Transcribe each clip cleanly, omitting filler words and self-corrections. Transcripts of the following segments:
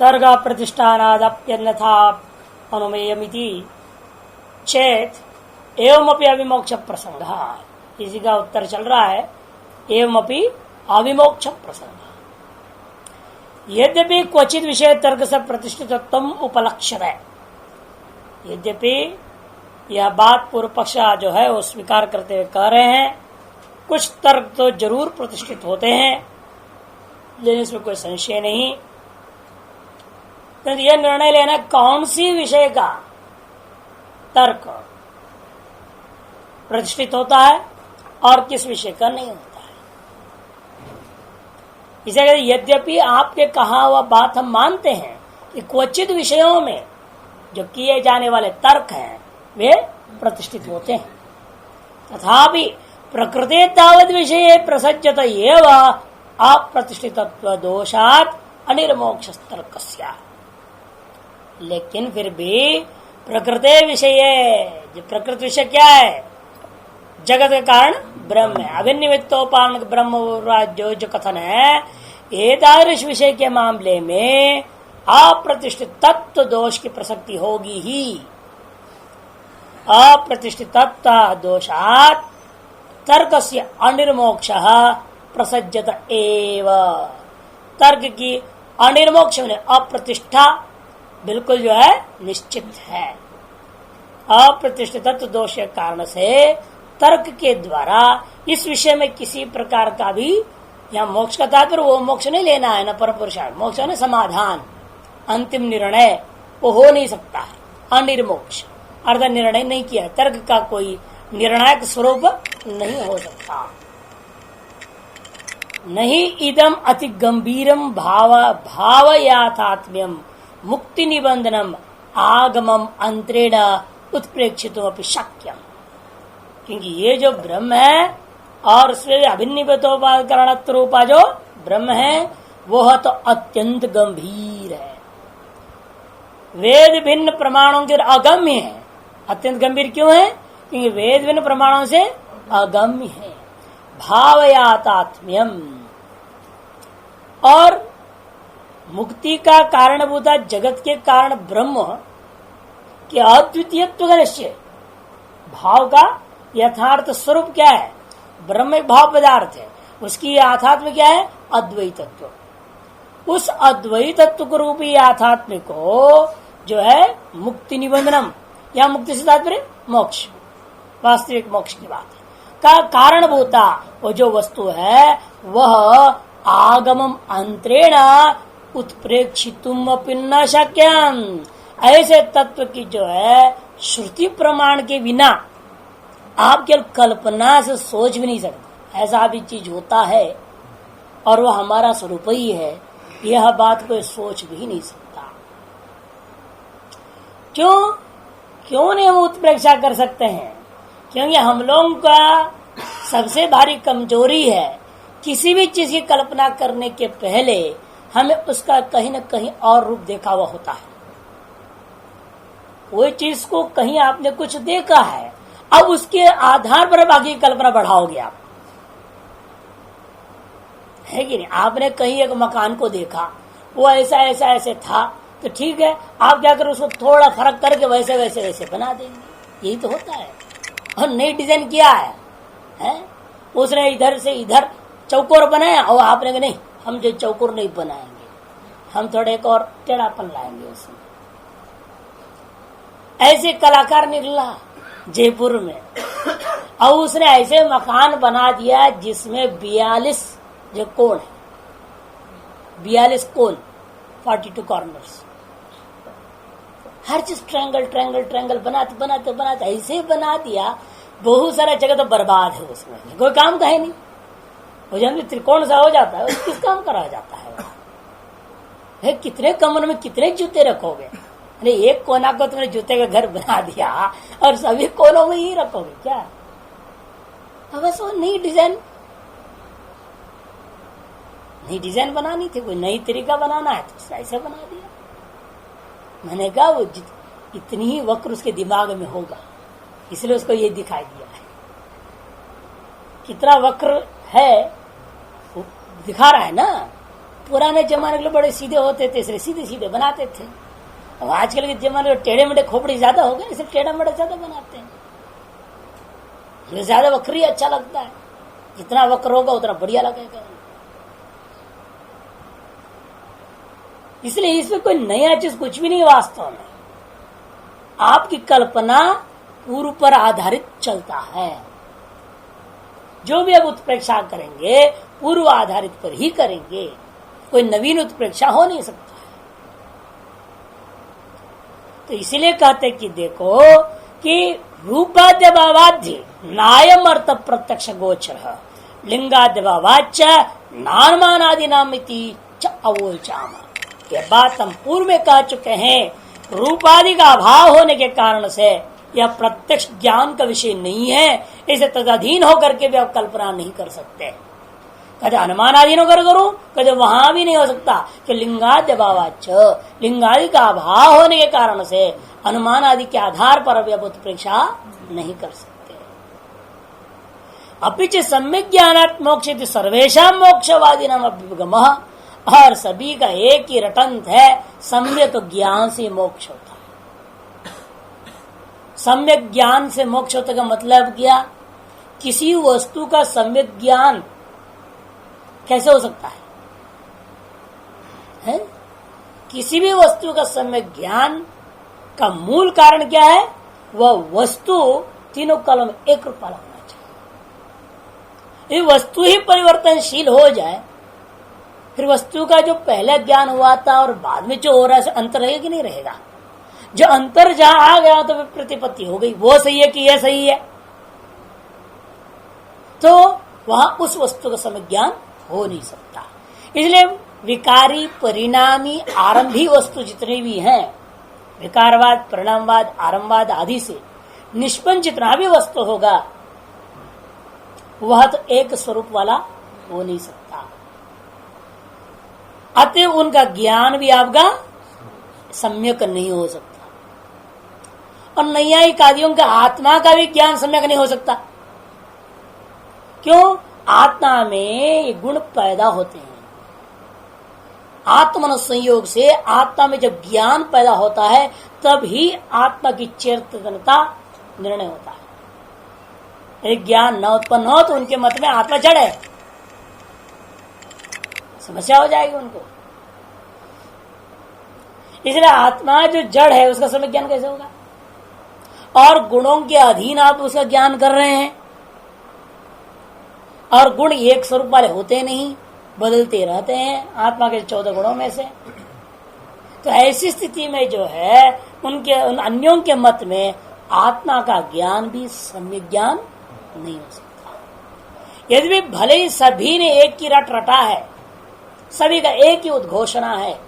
तर्क प्रतिष्ठानादप्यन्यथा अनुमेयमिति चेत एवमपि अविमोक्ष प्रसंग। इसी का उत्तर चल रहा है एवमपि अविमोक्ष प्रसंग। यद्यपि क्वचित विषय तर्क से प्रतिष्ठितत्व उपलक्ष्यते है, यद्यपि यह बात पूर्व पक्ष जो है वो स्वीकार करते हुए कह रहे हैं कुछ तर्क तो जरूर प्रतिष्ठित होते हैं, लेकिन इसमें कोई संशय नहीं। तो यह निर्णय लेना कौन सी विषय का तर्क प्रतिष्ठित होता है और किस विषय का नहीं होता है। इसे कहते यद्यपि आपके कहा हुआ बात हम मानते हैं कि क्वचित विषयों में जो किए जाने वाले तर्क हैं वे प्रतिष्ठित होते हैं, तथापि प्रकृते तावद विषय प्रसज्जत एव अप्रतिष्ठितत्व दोषात् अनिर्मोक्ष तर्कस्य। लेकिन फिर भी प्रकृते विषय, जो प्रकृति विषय क्या है, जगत का कारण ब्रह्म है, अभिनिमित्तोपान ब्रह्म जो कथन है, एतादृश विषय के मामले में अप्रतिष्ठित तत्व दोष की प्रसक्ति होगी ही। अप्रतिष्ठित तत्व दोषात् तर्कस्य अनिर्मोक्ष प्रसज्जत एव। तर्क की अनिर्मोक्ष में अप्रतिष्ठा बिल्कुल जो है निश्चित है। अप्रतिष्ठित तत्व दोष के कारण से तर्क के द्वारा इस विषय में किसी प्रकार का भी या मोक्ष का तात्पर्य वो मोक्ष नहीं लेना है, न पर पुरुषार्थ। मोक्ष है समाधान, अंतिम निर्णय वो हो नहीं सकता है। अनिर्मोक्ष अर्थात निर्णय नहीं किया, तर्क का कोई निर्णायक स्वरूप नहीं हो सकता। नहीं इदम अति गंभीरम भावयाथात्म्यम मुक्ति निबंधनम आगमम अंतरेण उत्प्रेक्षितों अपि शक्यम। क्योंकि ये जो ब्रह्म है और उसमें अभिनिमित्तोपाकरण रूपा जो ब्रह्म है वह तो अत्यंत गंभीर है, वेद भिन्न प्रमाणों के अगम्य है। अत्यंत गंभीर क्यों है? क्योंकि वेद भिन्न प्रमाणों से अगम्य है। भावयातात्म्यम, और मुक्ति का कारणभूता जगत के कारण ब्रह्म के अद्वितीयत्व का निश्चय। भाव का यथार्थ स्वरूप क्या है? ब्रह्म एक भाव पदार्थ है, उसकी आध्यात्म क्या है? अद्वैतत्व। उस अद्वैतत्व रूपी आध्यात्म को जो है मुक्ति निबंधनम, या मुक्ति से तात्पर्य मोक्ष, वास्तविक मोक्ष की बात है, का कारणभूता वो जो वस्तु है वह आगमम अंतरेण उत्प्रेक्षितुम अपि न शक्यम। ऐसे तत्व की जो है श्रुति प्रमाण के बिना आप केवल कल्पना से सोच भी नहीं सकते। ऐसा भी चीज होता है और वह हमारा स्वरूप ही है, यह बात कोई सोच भी नहीं सकता। क्यों नहीं हम उत्प्रेक्षा कर सकते हैं? क्योंकि हम लोगों का सबसे भारी कमजोरी है, किसी भी चीज की कल्पना करने के पहले हमें उसका कहीं न कहीं और रूप देखा हुआ होता है। कोई चीज को कहीं आपने कुछ देखा है, अब उसके आधार पर बाकी कल्पना बढ़ाओगे आप, है कि नहीं? आपने कहीं एक मकान को देखा, वो ऐसा ऐसा ऐसे था, तो ठीक है, आप जाकर उसको थोड़ा फर्क करके वैसे वैसे वैसे बना देंगे। यही तो होता है। और नई डिजाइन किया है? उसने इधर से इधर चौकोर बनाया और आपने नहीं, हम जो चौकोर नहीं बनाएंगे, हम थोड़े एक और टेढ़ापन लाएंगे उसमें। ऐसे कलाकार निकला जयपुर में, और उसने ऐसे मकान बना दिया जिसमें 42 जो कोण है, 42 कोण, 42 कॉर्नर्स, हर चीज ट्रायंगल ट्रायंगल ट्रायंगल बनाते बनाते बनाते ऐसे बना दिया, बहुत सारा जगह तो बर्बाद है उसमें, कोई काम का है नहीं। वो जब त्रिकोण सा हो जाता है किस काम करा जाता है? कितने कमरे में कितने जूते रखोगे? अरे एक कोना को तुमने जूते का घर बना दिया और सभी कोनों में ही रखोगे क्या? अब बस वो नई डिजाइन बनानी थी, कोई नई तरीका बनाना है तो ऐसे बना दिया। मैंने कहा वो इतनी ही वक्र उसके दिमाग में होगा, इसलिए उसको ये दिखाई दिया है। कितना वक्र है वो दिखा रहा है ना, पुराने जमाने के लोग बड़े सीधे होते थे, इसलिए सीधे सीधे बनाते थे। अब आजकल के जमाने में टेढ़े मेढ़े खोपड़ी ज्यादा हो गए, इसलिए टेढ़ा मेढ़ा ज्यादा बनाते हैं। ज्यादा वक्री अच्छा लगता है, जितना वक्र होगा उतना बढ़िया लगेगा। इसलिए इसमें कोई नया चीज कुछ भी नहीं। वास्तव में आपकी कल्पना पूर्व पर आधारित चलता है। जो भी अब उत्प्रेक्षा करेंगे पूर्व आधारित पर ही करेंगे, कोई नवीन उत्प्रेक्षा हो नहीं सकता है। तो इसीलिए कहते कि देखो कि रूपाद्यभावाध्य नायम अर्थ प्रत्यक्ष गोचर लिंगाद्यभावाच नानुमानादि नामिति च अवोचाम। यह बात हम पूर्व में कह चुके हैं। रूपादि का अभाव होने के कारण से यह प्रत्यक्ष ज्ञान का विषय नहीं है, इसे तदाधीन होकर के भी आप कल्पना नहीं कर सकते। कदे अनुमानाधीन होकर करूं, कदे वहां भी नहीं हो सकता कि लिंगाद्य भावाच, लिंगादि का अभाव होने के कारण से अनुमान आदि के आधार पर भी आप उत्प्रेक्षा नहीं कर सकते। अपिच सम्यक ज्ञानात् मोक्ष सर्वेशा मोक्षवादी नाम अभ्युगम, और सभी का एक ही रटंत है, सम्यक ज्ञान से मोक्ष होता है। सम्यक ज्ञान से मोक्ष होता का मतलब क्या? किसी वस्तु का सम्यक ज्ञान कैसे हो सकता है? किसी भी वस्तु का सम्यक ज्ञान का मूल कारण क्या है? वह वस्तु तीनों कालों में एक रूप वाला होना चाहिए। ये वस्तु ही परिवर्तनशील हो जाए, फिर वस्तु का जो पहले ज्ञान हुआ था और बाद में जो हो रहा है अंतर रहेगा कि नहीं रहेगा? जो अंतर जहां आ गया तो प्रतिपत्ति हो गई, वो सही है कि यह सही है, तो वहां उस वस्तु का समय ज्ञान हो नहीं सकता। इसलिए विकारी परिणामी आरंभी वस्तु जितने भी हैं, विकारवाद परिणामवाद आरंभवाद आदि से निष्पन्न जितना भी वस्तु होगा वह तो एक स्वरूप वाला हो नहीं सकता। अतः उनका ज्ञान भी आपका सम्यक नहीं हो सकता। और नैयायिक आदियों का आत्मा का भी ज्ञान सम्यक नहीं हो सकता। क्यों? आत्मा में ये गुण पैदा होते हैं। आत्मन संयोग से आत्मा में जब ज्ञान पैदा होता है तब ही आत्मा की चेतनता निर्णय होता है। एक ज्ञान न उत्पन्न हो तो उनके मत में आत्मा जड़ है, समस्या हो जाएगी उनको। इसलिए आत्मा जो जड़ है उसका समय ज्ञान कैसे होगा? और गुणों के अधीन आप उसका ज्ञान कर रहे हैं, और गुण एक स्वरूप वाले होते नहीं, बदलते रहते हैं आत्मा के 14 गुणों में से। तो ऐसी स्थिति में जो है उनके उन अन्यों के मत में आत्मा का ज्ञान भी सम्यक ज्ञान नहीं हो सकता। यदि भी भले ही सभी ने एक की रट रटा है, सभी का एक ही उद्घोषणा है,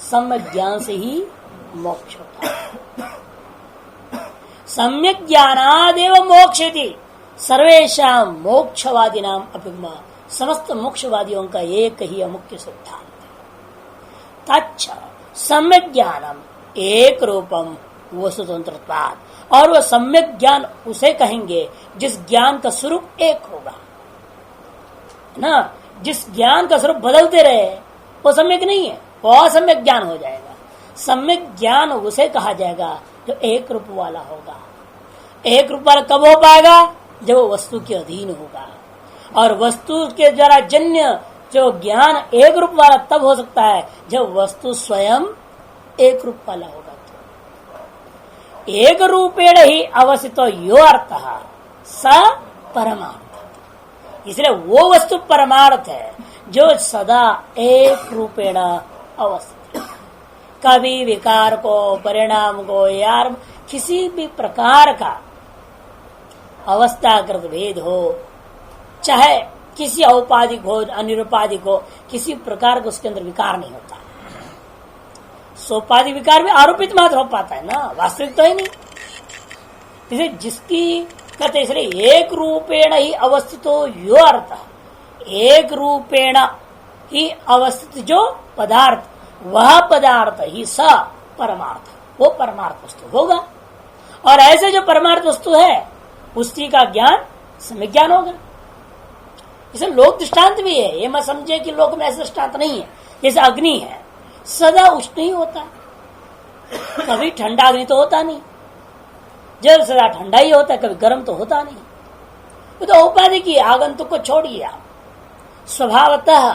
सम्यक ज्ञान से ही मोक्ष होता है। सम्यक ज्ञानादेव मोक्षति सर्वेशा मोक्षवादी नाम अभिमा। समस्त मोक्षवादियों का एक ही मुख्य सिद्धांत है। तच्च सम्यक ज्ञानम एक रूपम वो स्वतंत्रता, और वह सम्यक ज्ञान उसे कहेंगे जिस ज्ञान का स्वरूप एक होगा ना। जिस ज्ञान का स्वरूप बदलते रहे वो सम्यक नहीं है, वो असम्यक ज्ञान हो जाएगा। सम्यक ज्ञान उसे कहा जाएगा जो एक रूप वाला होगा। एक रूप वाला कब हो पाएगा? जब वो वस्तु के अधीन होगा। और वस्तु के द्वारा जन्य जो ज्ञान एक रूप वाला तब हो सकता है जब वस्तु स्वयं एक रूप वाला होगा। तो एक रूपेण ही अवस्थितो यो अर्थ स परमार्थ। इसलिए वो वस्तु परमार्थ है जो सदा एक रूपेण अवस्थित है। कभी विकार को, परिणाम को, यार किसी भी प्रकार का अवस्थाकृत भेद हो, चाहे किसी औपाधिक हो अनिरुपाधिक हो, किसी प्रकार का उसके अंदर विकार नहीं होता। सोपाधि विकार भी आरोपित मात्र हो पाता है ना, वास्तविक तो है नहीं। इसे जिसकी कहते इसलिए एक रूपेण ही अवस्थितो यो अर्थ, एक रूपेण ही अवस्थित जो पदार्थ, वह पदार्थ ही स परमार्थ, वो परमार्थ वस्तु होगा। और ऐसे जो परमार्थ वस्तु है उसी का ज्ञान सम्यक ज्ञान होगा। इसे लोक दृष्टांत भी है। ये मत समझे कि लोक में ऐसा दृष्टांत नहीं है। जैसे अग्नि है, सदा उष्ण ही होता, कभी ठंडा अग्नि तो होता नहीं। जल सदा ठंडा ही होता है, कभी गर्म तो होता नहीं। वो तो उपाधि की आगंतुक को छोड़िए आप, स्वभावतः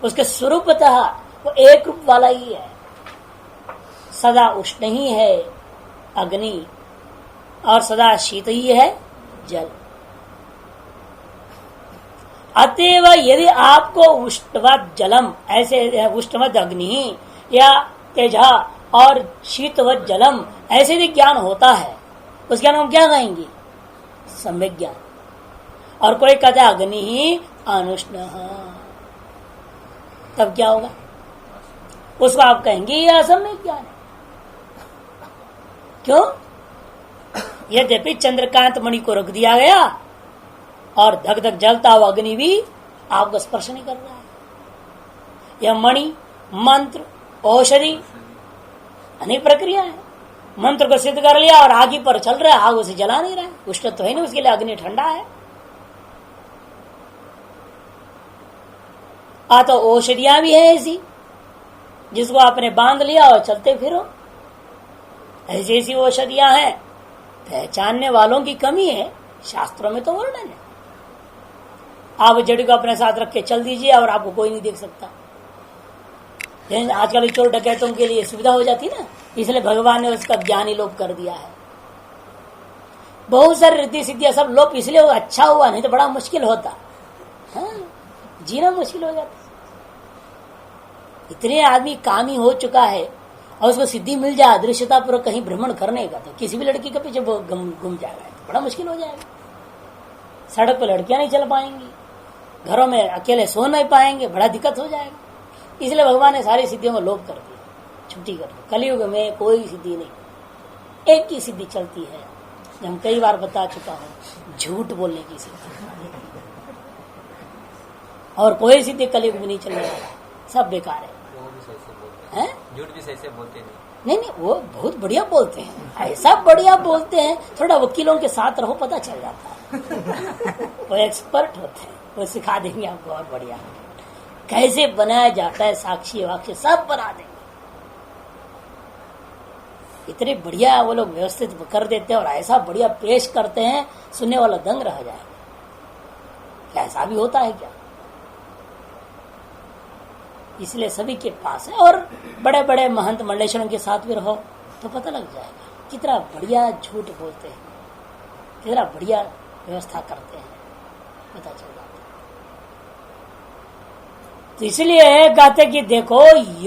उसके स्वरूपतः वो एक रूप वाला ही है, सदा उष्ण ही है अग्नि और सदा शीत ही है जल। अतएव यदि आपको उष्णवत जलम, ऐसे उष्णवत अग्नि या तेजा और शीतवत जलम ऐसे यदि ज्ञान होता है, उस ज्ञान हम क्या कहेंगे? सम्यक ज्ञान। और कोई कहता है अग्नि ही अनुष्ण, तब क्या होगा? उसको आप कहेंगे यह असम्यक ज्ञान है। क्यों? यद्यपि चंद्रकांत मणि को रख दिया गया और धक धक जलता हुआ अग्नि भी आपको स्पर्श नहीं कर रहा है। यह मणि, मंत्र, औषधि अनेक प्रक्रिया है। मंत्र को सिद्ध कर लिया और आग ही पर चल रहा है, आग उसे जला नहीं रहा है, उष्ण तो है नहीं, उसके लिए अग्नि ठंडा है। तो औषधियां भी है ऐसी जिसको आपने बांध लिया और चलते फिरो, ऐसी ऐसी औषधियां हैं। पहचानने वालों की कमी है, शास्त्रों में तो वर्णन है। आप जड़ी को अपने साथ रख के चल दीजिए और आपको कोई नहीं देख सकता। आजकल चोर डकैतों के लिए सुविधा हो जाती ना, इसलिए भगवान ने उसका ज्ञान ही लोप कर दिया है। बहुत सारी रिद्धि सिद्धियां सब लोप इसलिए अच्छा हुआ, नहीं तो बड़ा मुश्किल होता। हाँ, जीना मुश्किल हो जाता। इतने आदमी कामी हो चुका है और उसको सिद्धि मिल जाए अदृश्यता पूर्वक कहीं भ्रमण करने का, तो किसी भी लड़की के पीछे घूम जाएगा, तो बड़ा मुश्किल हो जाएगा। सड़क पर लड़कियां नहीं चल पाएंगी, घरों में अकेले सो नहीं पाएंगे, बड़ा दिक्कत हो जाएगा। इसलिए भगवान ने सारी सिद्धियों को लोप कर दिया, छुट्टी कर दी। कलयुग में कोई सिद्धि नहीं, एक ही सिद्धि चलती है, जो हम कई बार बता चुका हूं, झूठ बोलने की सिद्धि। और कोई सिद्धि कलयुग में नहीं चलने वाला, सब बेकार है। झूठ भी सही से बोलते नहीं, वो बहुत बढ़िया बोलते हैं, ऐसा बढ़िया बोलते हैं। थोड़ा वकीलों के साथ रहो, पता चल जाता है। वो एक्सपर्ट होते हैं, वो सिखा देंगे आपको और बढ़िया कैसे बनाया जाता है, साक्षी वाक्य सब बना देंगे। इतने बढ़िया वो लोग व्यवस्थित कर देते हैं और ऐसा बढ़िया पेश करते हैं, सुनने वाला दंग रह जाएगा। क्या ऐसा भी होता है क्या? इसलिए सभी के पास है। और बड़े बड़े महंत मंडलेश्वरों के साथ भी रहो तो पता लग जाएगा कितना बढ़िया झूठ बोलते हैं, कितना बढ़िया व्यवस्था करते हैं, पता चल जाता है। तो इसलिए कहते कि देखो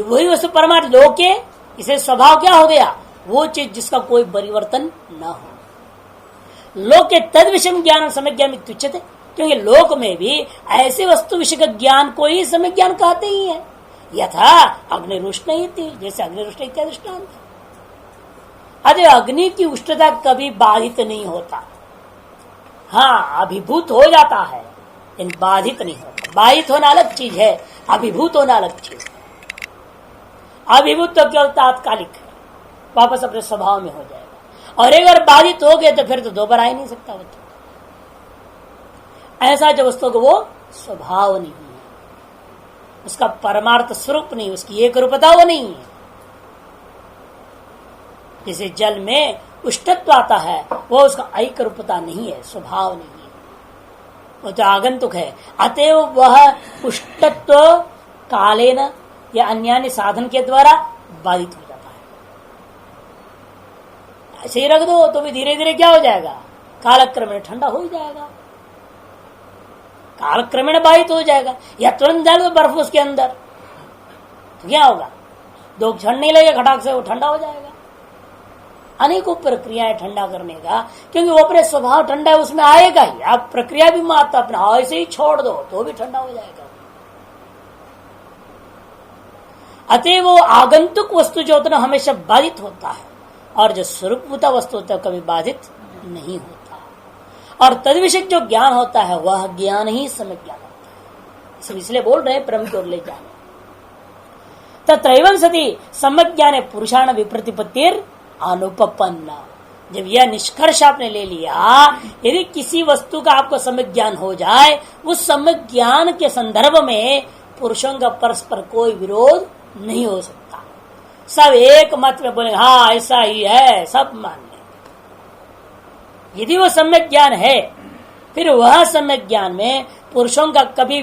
वही वस्तु परमार्थ लोके, इसे स्वभाव क्या हो गया? वो चीज जिसका कोई परिवर्तन न हो। लोके तद विषय ज्ञान समय ज्ञान तुच्छते, क्योंकि लोक में भी ऐसे वस्तु विषय का ज्ञान को ही समय ज्ञान कहते ही है। यथा अग्निरुष्ण इति, जैसे अग्निरुष्ण इत्यादि दृष्टांत। अरे अग्नि की उष्णता कभी बाधित नहीं होता, हाँ अभिभूत हो जाता है, लेकिन बाधित नहीं होता। बाधित होना अलग चीज है, अभिभूत होना अलग चीज है। अभिभूत तो केवल तात्कालिक है, वापस अपने स्वभाव में हो जाएगा। और अगर बाधित हो गए तो फिर तो दोबारा ही नहीं सकता। वो तो ऐसा जो वस्तु को वो स्वभाव नहीं है, उसका परमार्थ स्वरूप नहीं, उसकी एक रूपता वो नहीं है। जैसे जल में उष्णत्व आता है, वो उसका एक रूपता नहीं है, स्वभाव नहीं है, वो तो आगंतुक है। अतएव वह उष्णत्व कालेन या अन्य साधन के द्वारा बाधित हो जाता है। ऐसे ही रख दो तो भी धीरे धीरे क्या हो जाएगा? कालक्रम में ठंडा हो ही जाएगा, कालक्रमेण बाधित हो जाएगा। या तुरंत डाल दो बर्फ उसके अंदर तो क्या होगा? 2 क्षण नहीं लगे, खटाक से वो ठंडा हो जाएगा। अनेकों प्रक्रियाएं ठंडा करने का, क्योंकि वो अपने स्वभाव ठंडा है, उसमें आएगा ही। आप प्रक्रिया भी मत अपना ऐसे ही छोड़ दो तो भी ठंडा हो जाएगा। अतः वो आगंतुक वस्तु जो होता है हमेशा बाधित होता है, और जो स्वरूपभूता वस्तु होता है कभी बाधित नहीं होता। और तद्विषय जो ज्ञान होता है वह ज्ञान ही समय ज्ञान होता है। इसलिए बोल रहे ब्रह्म की ओर ले जाने। तत्रैवं सति सम्यक् ज्ञाने पुरुषाण विप्रतिपत्तिर अनुपपन्ना। जब यह निष्कर्ष आपने ले लिया, यदि किसी वस्तु का आपको सम्यक ज्ञान हो जाए, उस सम्यक ज्ञान के संदर्भ में पुरुषों का परस्पर कोई विरोध नहीं हो सकता। सब एक मत में बोलेंगे हाँ ऐसा ही है, सब मान लेंगे। यदि वो सम्यक ज्ञान है, फिर वह सम्यक ज्ञान में पुरुषों का कभी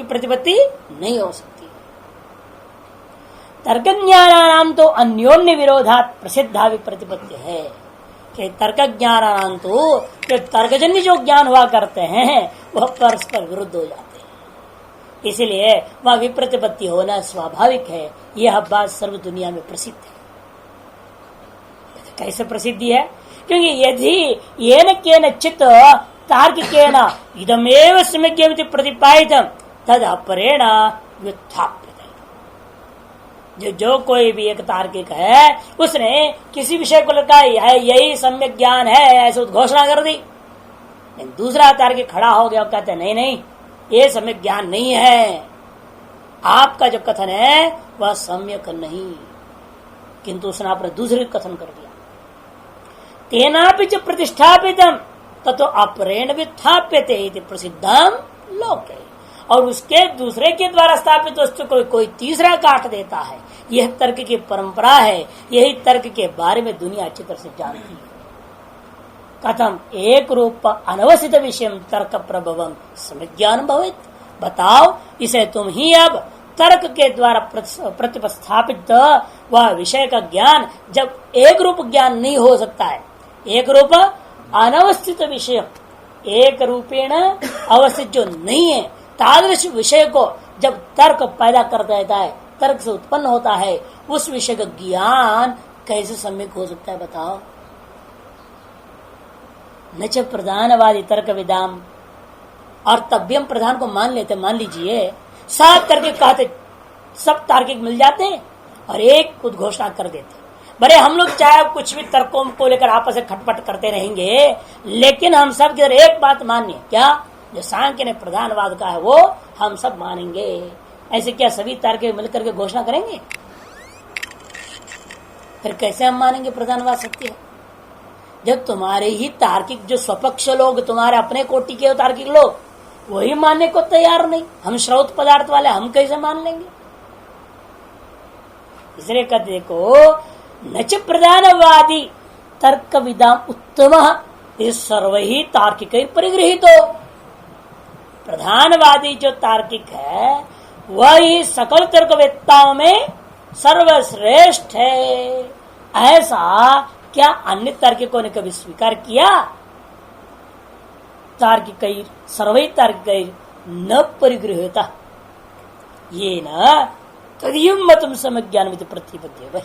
प्रतिपत्ति नहीं हो सकती। तर्क ज्ञानानाम तो अन्योन्य विरोधात प्रसिद्धा भी प्रतिपत्ति है कि तर्क ज्ञानानाम तो तर्कजन्य जो ज्ञान हुआ करते हैं वह परस्पर विरुद्ध हो जाते हैं, इसलिए वह विप्रतिपत्ति होना स्वाभाविक है। यह बात सर्व दुनिया में प्रसिद्ध है। कैसे प्रसिद्धि है? क्योंकि यदि येन केन चित्त तार्किकेन इदमेव सम्यक् प्रतिपादितं तद अपरेण व्युत्थाप्यते। जो कोई भी एक तार्किक है, उसने किसी विषय को लगा यही सम्यक ज्ञान है ऐसे घोषणा कर दी, दूसरा तार्किक खड़ा हो गया और कहते नहीं नहीं ये सम्यक ज्ञान नहीं है, आपका जो कथन है वह सम्यक नहीं, किंतु उसने अपने दूसरे कथन कर दिया। तेनापि च प्रतिष्ठापितम ततो अपरेण विस्थाप्यते इति प्रसिद्धम लोके। और उसके दूसरे के द्वारा स्थापित वस्तु को कोई तीसरा काट देता है। यह तर्क की परंपरा है। यही तर्क के बारे में दुनिया अच्छी तरह से जानती है। कथम एक रूप अनवस्थित विषय तर्क प्रभवम सम्यज्ञान भवेत्। बताओ इसे तुम ही अब तर्क के द्वारा प्रतिस्थापित वह विषय का ज्ञान जब एक रूप ज्ञान नहीं हो सकता है, एक रूप अनवस्थित विषय, एक रूपेण अवस्थित जो नहीं है, तादृश विषय को जब तर्क पैदा कर देता है, तर्क से उत्पन्न होता है, उस विषय का ज्ञान कैसे सम्यक हो सकता है बताओ। न च प्रधानवादी तर्क विदाम, और तब भी हम प्रधान को मान लेते, मान लीजिए सब तार्किक कहते, सब तार्किक मिल जाते हैं और एक उद्घोषणा कर देते। बड़े हम लोग चाहे कुछ भी तर्कों को लेकर आपस में खटपट करते रहेंगे, लेकिन हम सब की एक बात मानिए, क्या जो सांख्य ने प्रधानवाद का है वो हम सब मानेंगे। ऐसे क्या सभी तार्किक मिलकर के घोषणा करेंगे? फिर कैसे हम मानेंगे प्रधानवाद सत्य है? जब तुम्हारे ही तार्किक जो स्वपक्ष लोग, तुम्हारे अपने कोटि के तार्किक लोग वही मानने को तैयार नहीं, हम श्रौत पदार्थ वाले हम कैसे मान लेंगे? इसलिए कहते देखो नच प्रधानवादी तर्क विदाम उत्तम सर्व ही तार्किक परिगृहित हो। प्रधानवादी जो तार्किक है वही सकल तर्कवेत्ताओं में सर्वश्रेष्ठ है। ऐसा क्या अन्य तार्किकों ने कभी स्वीकार किया? तार्किक सर्वै तार्किक न परिगृह्यता ये न तदीयं मतम समज्ञान प्रतिपद्य,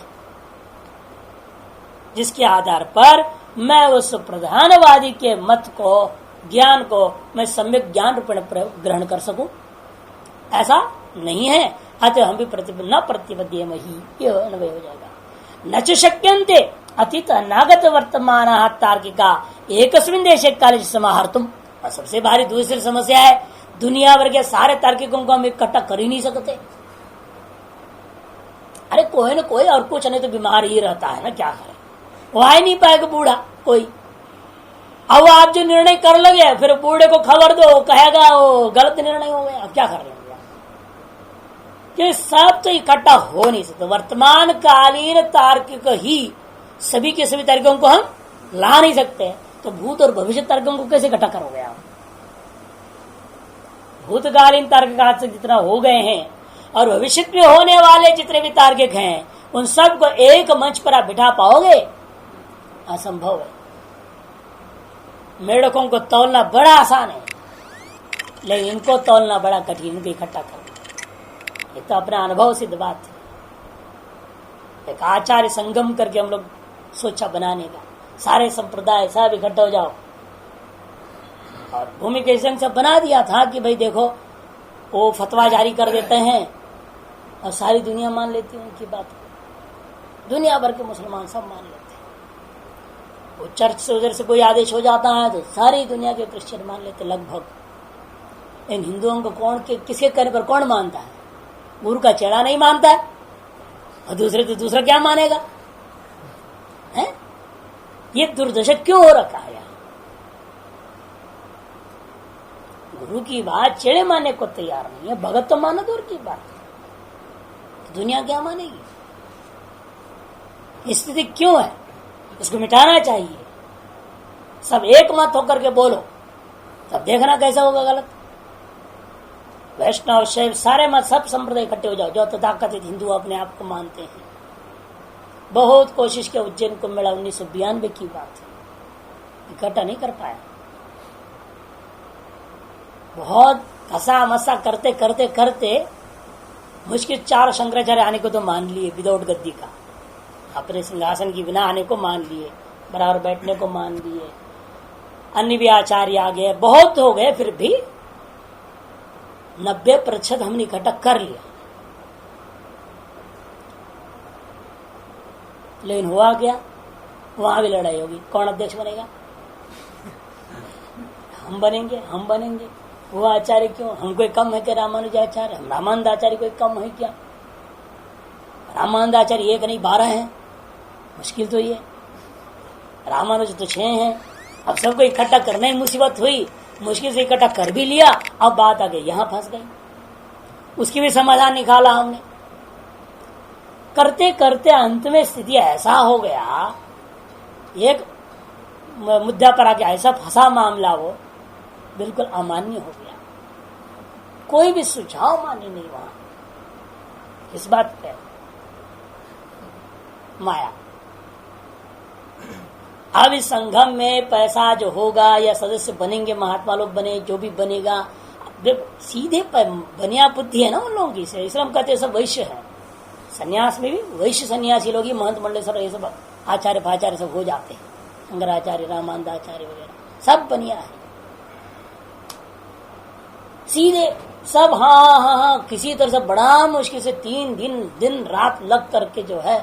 जिसके आधार पर मैं उस प्रधानवादी के मत को, ज्ञान को मैं सम्यक ज्ञान रूप में ग्रहण कर सकूं, ऐसा नहीं है। अतः हम भी न प्रतिपद्य में ही अनवय हो जाएगा। न च शक्यन्ते अतीत अनागत वर्तमान तार्किका एकस्मिन् देशे काले समाहर्तुम। और सबसे भारी दूसरी समस्या है, दुनिया भर के सारे तार्किकों को हम इकट्ठा कर ही नहीं सकते। अरे कोई न कोई और कुछ नहीं तो बीमार ही रहता है ना, क्या करें, वह ही नहीं पाएगा बूढ़ा कोई। अब आप जो निर्णय कर लगे फिर बूढ़े को खबर दो, कहेगा वो गलत निर्णय हो गया, अब क्या कर लेंगे? ये सब तो इकट्ठा हो नहीं सकते। वर्तमान कालीन तार्किक ही सभी के सभी तार्किकों को हम ला नहीं सकते, तो भूत और भविष्य तार्किकों को कैसे इकट्ठा करोगे आप? भूतकालीन तार्किक आज तक जितना हो गए हैं और भविष्य में होने वाले जितने भी तार्किक हैं, उन सब को एक मंच पर आप बिठा पाओगे? असंभव है। मेढकों को तौलना बड़ा आसान है, लेकिन इनको तौलना बड़ा कठिन, इनको इकट्ठा करना। ये तो अपना अनुभव सिद्ध बात है। एक आचार्य संगम करके हम लोग सोचा बनाने का, सारे संप्रदाय सब इकट्ठा हो जाओ, और भूमि के संग से बना दिया था कि भाई देखो वो फतवा जारी कर देते हैं और सारी दुनिया मान लेती है उनकी बात। दुनिया भर के मुसलमान सब मान लेते हैं। वो चर्च से उधर से कोई आदेश हो जाता है तो सारी दुनिया के क्रिश्चियन मान लेते लगभग। इन हिंदुओं को कौन किसके कहने पर कौन मानता है? गुरु का चेहरा नहीं मानता है, और दूसरे तो दूसरा क्या मानेगा है? ये दुर्दशा क्यों हो रखा है? गुरु की बात चेड़े मानने को तैयार नहीं है, भगत तो मानो दूर की बात, दुनिया क्या मानेगी? स्थिति क्यों है? इसको मिटाना चाहिए। सब एक मत होकर के बोलो, तब देखना कैसा होगा गलत। वैष्णव शैव सारे मत सब संप्रदाय इकट्ठे हो जाओ, जो तथाकथित हिंदू अपने आप को मानते हैं। बहुत कोशिश किया, उज्जैन को मेला 1992 की बात है, इकट्ठा नहीं कर पाया। बहुत घसा मसा करते करते करते मुश्किल 4 शंकराचार्य आने को तो मान लिए, विदाउट गद्दी का, अपने सिंहासन की बिना आने को मान लिए, बराबर बैठने को मान लिए, अन्य भी आचार्य आ गए, बहुत हो गए, फिर भी 90% हमने इकट्ठा कर लिया। लेकिन हुआ क्या? वहां भी लड़ाई होगी, कौन अध्यक्ष बनेगा? हम बनेंगे। वो आचार्य क्यों? हम कोई कम है क्या? रामानुजाचार्य, हम रामानंद आचार्य कोई कम है क्या? रामानंद आचार्य 1 नहीं 12 है, मुश्किल तो ये। रामानुज तो 6 हैं। अब सबको इकट्ठा करने में मुसीबत हुई, मुश्किल से इकट्ठा कर भी लिया। अब बात आ गई, यहां फंस गई। उसकी भी समाधान निकाला हमने, करते करते अंत में स्थिति ऐसा हो गया, एक मुद्दा पर आके ऐसा फंसा मामला, वो बिल्कुल अमान्य हो गया। कोई भी सुझाव मान्य नहीं वहां। इस बात पे माया। अब इस संगम में पैसा जो होगा या सदस्य बनेंगे, महात्मा लोग बने, जो भी बनेगा, सीधे बनिया बुद्धि है ना उन लोगों की। इस्लाम कहते सब वैश्य है। सन्यास में भी वैश्य सन्यासी लोग ही महंत मंडलेश्वर ये सब आचार्य भाचार्य सब हो जाते हैं। शंकराचार्य, रामानंद आचार्य वगैरह सब बनिया है, सीधे सब। हाँ, किसी तरह से बड़ा मुश्किल से 3 दिन रात लग करके जो है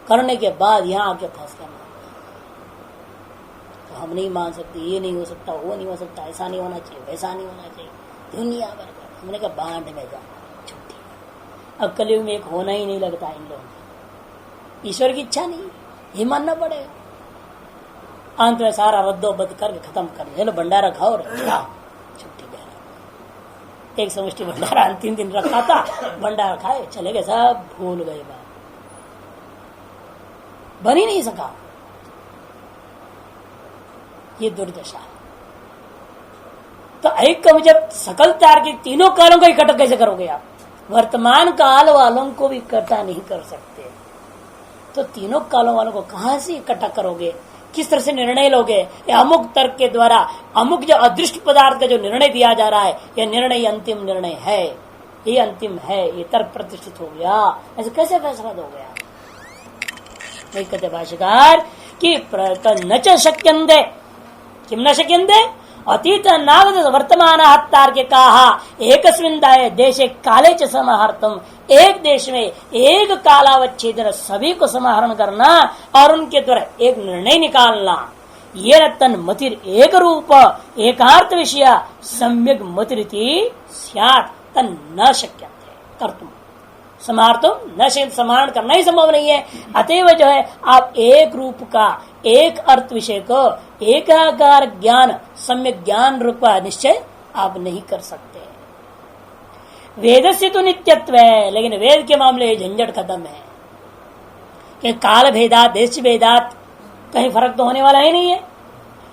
करने के बाद यहाँ आके फंस गया। तो हम नहीं मान सकते, ये नहीं हो सकता, वो नहीं हो सकता, ऐसा नहीं होना चाहिए, वैसा नहीं होना चाहिए, दुनिया भर का। हमने कहा बांट में जा, छुट्टी। अब कलयुग में एक होना ही नहीं लगता इन लोगों को, ईश्वर की इच्छा नहीं, ये मानना पड़ेगा। अंत में सारा रद्दोबद्ध करके खत्म कर दे, भंडारा खाओ, छुट्टी दे। एक समष्टि भंडारा 3 दिन रखा था, भंडारा खाए चले गए, सब भूल गए, बात बन ही नहीं सका। ये दुर्दशा है। तो ऐक्य जब सकल तार्किक तीनों कालों को इकट्ठा कैसे करोगे आप? वर्तमान काल वालों को भी इकट्ठा नहीं कर सकते, तो तीनों कालों वालों को कहां से इकट्ठा करोगे? किस तरह से निर्णय लोगे? या अमुक तर्क के द्वारा, अमुक जो अदृष्ट पदार्थ का जो निर्णय दिया जा रहा है, यह निर्णय अंतिम निर्णय है, ये अंतिम है, ये तर्क प्रतिष्ठित हो गया, ऐसे कैसे फैसला दोगे आप? नहीं कहते भाष्यकार कि न च शक्यन्ते, किम न शक्यन्ते, अतीत नावद वर्तमान तार्किकाः एकस्मिन् देशे काले च समाहर्तुम्, एक देश में एक कालावच्छेदन सभी को समाहरण करना और उनके द्वारा एक निर्णय निकालना। ये तन मतिर एक रूप एकार्थ विषय सम्यक मतिरिति स्यात् तन न शक्यते कर्तुम्। समाहर्तुम् न शक्य, समाहरण करना ही संभव नहीं है। अतएव जो है आप एक रूप का, एक अर्थ विषय को एकाकार ज्ञान, सम्यक ज्ञान रूप का निश्चय आप नहीं कर सकते। वेदस्य तो नित्यत्व है, लेकिन वेद के मामले झंझट खत्म है कि काल भेदात, देश भेदात कहीं फर्क तो होने वाला ही नहीं है।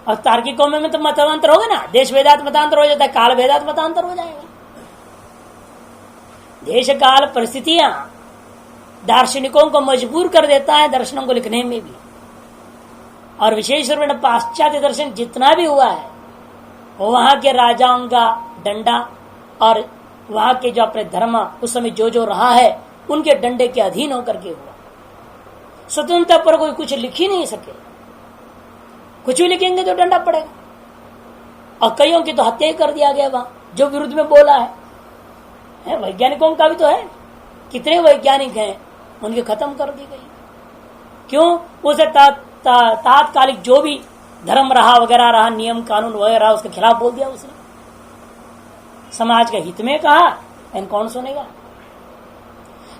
और तार्किकों में तो मतांतर होगा ना, देश भेदात मतांतर हो जाता है, काल भेदात मतांतर हो जाएगा। देश काल परिस्थितियां दार्शनिकों को मजबूर कर देता है दर्शनों को लिखने में भी। और विशेष रूप में पाश्चात्य दर्शन जितना भी हुआ है, वो वहां के राजाओं का डंडा और वहां के जो अपने धर्म उस समय जो रहा है उनके डंडे के अधीन होकर के हुआ। स्वतंत्रता पर कोई कुछ लिख ही नहीं सके, कुछ भी लिखेंगे तो डंडा पड़ेगा। और कईयों की तो हत्या ही कर दिया गया वहां, जो विरुद्ध में बोला है। वैज्ञानिकों का भी तो है, कितने वैज्ञानिक हैं उनकी खत्म कर दी गई। क्यों? उसे तात्कालिक जो भी धर्म रहा वगैरह रहा, नियम कानून वगैरह, उसके खिलाफ बोल दिया उसने। समाज के हित में कहा, इन कौन सुनेगा?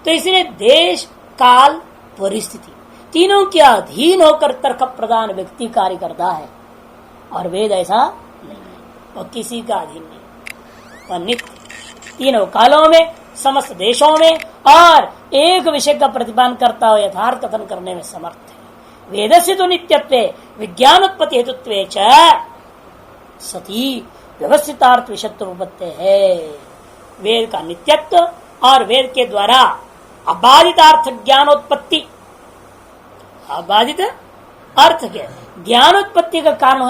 तो इसलिए देश काल परिस्थिति तीनों के अधीन होकर तर्क प्रदान व्यक्ति कार्य करता है, और वेद ऐसा नहीं है, वो किसी का अधीन नहीं, वह नित्य तीनों कालों में, समस्त देशों में और एक विषय का प्रतिपादन करता हुआ यथार्थ कथन करने में समर्थ है। वेदस्य तो नित्यत्व विज्ञान उत्पत्ति हेतुत्व सती व्यवस्थितार्थ विषयत्व उपत्ति है। वेद का नित्यत्व और वेद के द्वारा अबाधितार्थ ज्ञानोत्पत्ति, अबाधित अर्थ के ज्ञानोत्पत्ति का कारण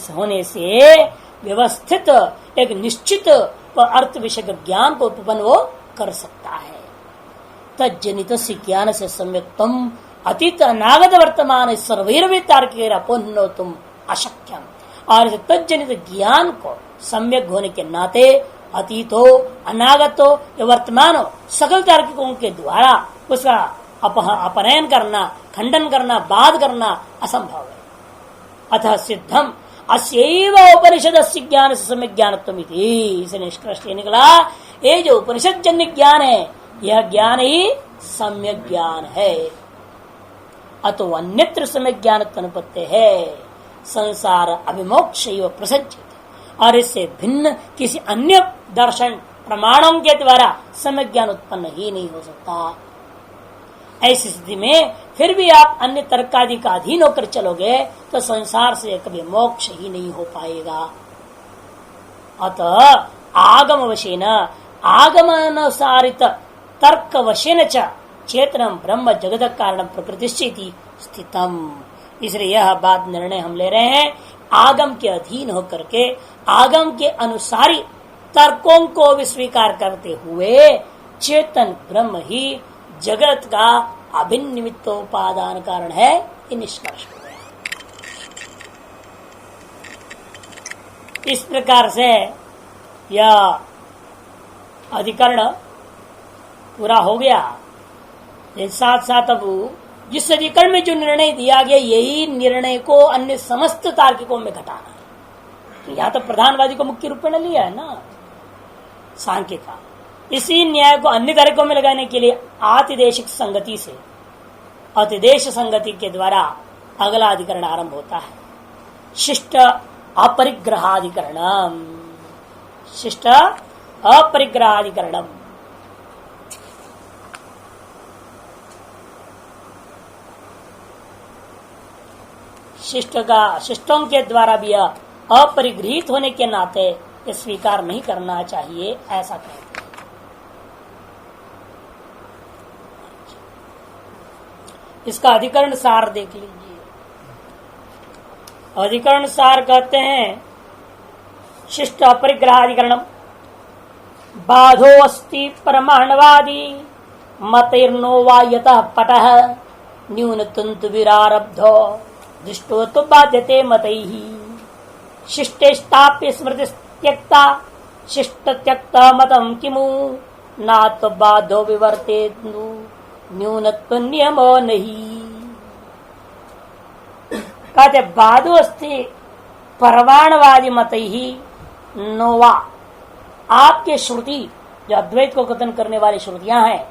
होने से व्यवस्थित एक निश्चित अर्थ विषय का ज्ञान को उत्पन्न वो कर सकता है। तज्जनित ज्ञान से सम्यक्तम अतीत अनागत वर्तमान सर्वैरवे तार्किक अपोन्नो तुम अशक्यम, और इस तज्जनित ज्ञान को सम्यक होने के नाते अतीत हो, अनागत हो या वर्तमान हो, सकल तार्किकों के द्वारा उसका अपनयन करना, खंडन करना, बाध करना असंभव है। अतः सिद्धम अस्यैव उपनिषद ज्ञान से सम्यक ज्ञानत्वम् इति, इसे निष्कर्ष निकला ये जो उपनिषद जन्य ज्ञान है यह ज्ञान ही सम्यक ज्ञान है। अतो अन्यत्र सम्यक ज्ञान अनुपत्ति है, संसार अभिमोक्ष प्रसज्जित, और इससे भिन्न किसी अन्य दर्शन प्रमाणों के द्वारा सम्यक ज्ञान उत्पन्न ही नहीं हो सकता। ऐसी स्थिति में फिर भी आप अन्य तर्कादि का अधीन होकर चलोगे तो संसार से कभी मोक्ष ही नहीं हो पाएगा। अतः आगम वशेन आगमानुसारित तर्क वशेन च चेतनम ब्रह्म जगत कारण प्रकृतिश्चेति स्थितम। इसलिए यह बात निर्णय हम ले रहे हैं आगम के अधीन होकर के, आगम के अनुसारी तर्कों को भी स्वीकार करते हुए चेतन ब्रह्म ही जगत का अभिन्न निमित्तोपादान कारण है, ये निष्कर्ष हो गया। इस प्रकार से यह अधिकरण पूरा हो गया। साथ साथ अब जिस अधिकरण में जो निर्णय दिया गया यही निर्णय को अन्य समस्त तार्किकों में घटाना है। तो यहाँ तो प्रधानवादी को मुख्य रूप में लिया है ना सांख्य का, इसी न्याय को अन्य तार्किकों में लगाने के लिए आतिदेशिक संगति से, अतिदेश संगति के द्वारा अगला अधिकरण आरंभ होता है। शिष्ट अपरिग्रहाधिकरणम, शिष्ट अपरिग्रहाधिकरणम। शिष्टों के द्वारा भी अपरिगृहित होने के नाते ये स्वीकार नहीं करना चाहिए, ऐसा कहते हैं। इसका अधिकरण सार देख लीजिए। अधिकरण सार कहते हैं शिष्ट अपरिग्रहाधिकरणम बाधो अस्ति परमाणवादी मतैर्नो वा यतः पटः न्यून तंतु विरारब्धो दृष्टो तो बाध्यते मतैहि शिष्टेष्टाप्य स्मृति त्यक्ता शिष्ट त्यक्ता मतम किमु ना तो बाधो विवर्ते न्यूनत्व नियमो नहीं। कहते बाधो अस्ति परमाणवादी मतैहि नोवा, आपके श्रुति जो अद्वैत को कथन करने वाली श्रुतियां हैं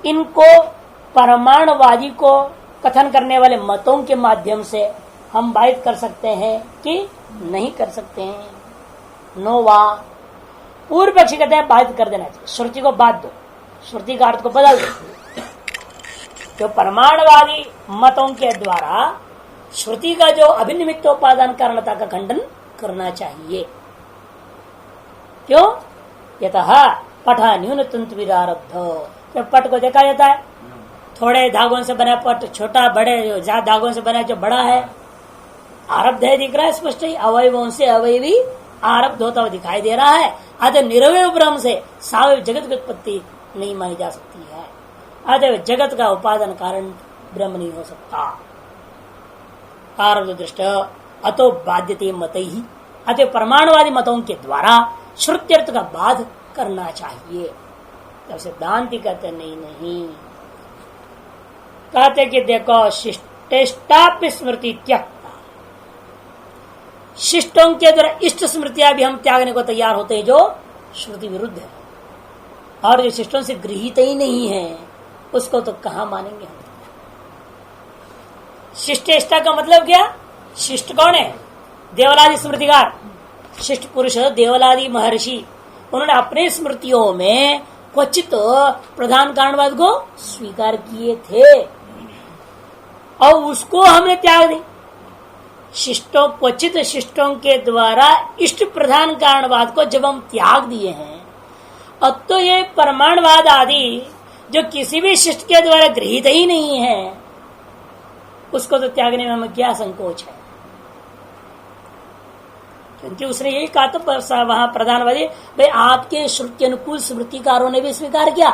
इनको परमाणुवादी को कथन करने वाले मतों के माध्यम से हम बाधित कर सकते हैं कि नहीं कर सकते हैं। नोवा, पूर्व पक्षी कहते हैं बाधित कर देना चाहिए, श्रुति को बाध दो, श्रुति का अर्थ को बदल दो। जो परमाणुवादी मतों के द्वारा श्रुति का जो अभिनिमित्तोपादान कारणता का खंडन करना चाहिए। क्यों? यतः पठ न्यून तंतु विरारब्ध, जब पट को देखा जाता है थोड़े धागों से बना पट, छोटा बड़े ज्यादा धागों से बना जो बड़ा है, आरब्ध है, दिख रहा है स्पष्ट ही, अवयवों से अवयवी आरब्ध होता हुआ दिखाई दे रहा है। अतः निरवय ब्रह्म से सावयव जगत की उत्पत्ति नहीं मानी जा सकती है। अतः जगत का उपादान कारण ब्रह्म नहीं हो सकता। आरब्ध दृष्ट अतो बाध्यते मत ही, अतः परमाणुवादी मतों के द्वारा श्रुत्यर्थ का बाध करना चाहिए। तब सिद्धांति कहते नहीं, कहते कि देखो शिष्टेष्टाप्य स्मृति त्यक्ता, शिष्टों के द्वारा इष्ट स्मृतियां भी हम त्यागने को तैयार होते हैं जो श्रुति विरुद्ध है, और जो शिष्टों से गृहीत ही नहीं है उसको तो कहां मानेंगे हम। शिष्टेष्टा का मतलब क्या? शिष्ट कौन है? देवलादि स्मृतिकार, शिष्ट पुरुष देवलादि महर्षि, उन्होंने अपने स्मृतियों में क्वचित प्रधान कारणवाद को स्वीकार किए थे और उसको हमने त्याग दी। शिष्टों, क्वचित शिष्टों के द्वारा इष्ट प्रधान कारणवाद को जब हम त्याग दिए हैं, अब तो ये प्रमाणवाद आदि जो किसी भी शिष्ट के द्वारा गृहीत ही नहीं है, उसको तो त्यागने में हमें क्या संकोच है? क्योंकि उसने यही कहा तो वहां प्रधानवादी, भाई आपके श्रुति अनुकूल स्मृतिकारों ने भी स्वीकार किया,